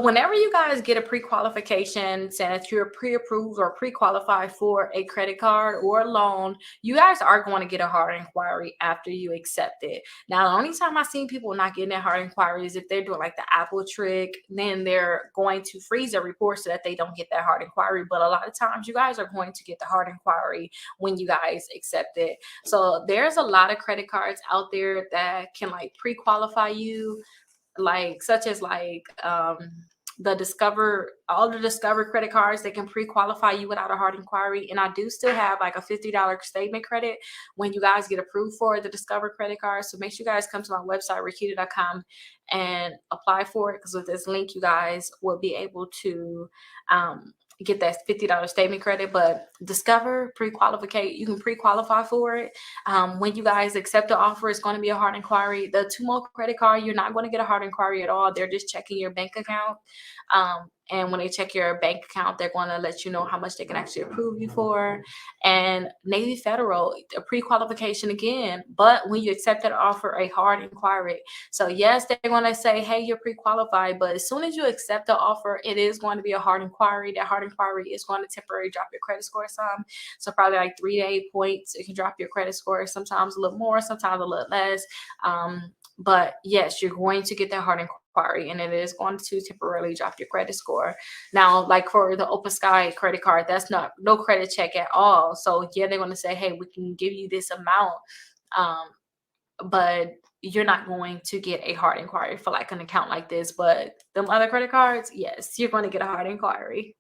Whenever you guys get a pre-qualification saying that you're pre-approved or pre-qualified for a credit card or a loan, you guys are going to get a hard inquiry after you accept it. Now, the only time I've seen people not getting that hard inquiry is if they're doing like the Apple trick, then they're going to freeze their report so that they don't get that hard inquiry. But a lot of times you guys are going to get the hard inquiry when you guys accept it. So there's a lot of credit cards out there that can like pre-qualify you, like such as like all the Discover credit cards. They can pre-qualify you without a hard inquiry. And I do still have like a $50 statement credit when you guys get approved for the Discover credit card. So make sure you guys come to my website, Rickita.com, and apply for it, because with this link you guys will be able to get that $50 statement credit. But Discover you can pre-qualify for it. When you guys accept the offer, it's going to be a hard inquiry. The Tumo credit card, you're not going to get a hard inquiry at all. They're just checking your bank account. And when they check your bank account, they're going to let you know how much they can actually approve you for. And Navy Federal, a pre-qualification again, but when you accept that offer, a hard inquiry. So yes, they're going to say, hey, you're pre-qualified, but as soon as you accept the offer, it is going to be a hard inquiry. That hard inquiry is going to temporarily drop your credit score some. So probably like 3 to 8 points. It can drop your credit score, sometimes a little more, sometimes a little less. But yes, you're going to get that hard inquiry, and it is going to temporarily drop your credit score. Now, like for the Open Sky credit card, that's not no credit check at all. So yeah, they're going to say, hey, we can give you this amount, but you're not going to get a hard inquiry for like an account like this. But them other credit cards, yes, you're going to get a hard inquiry.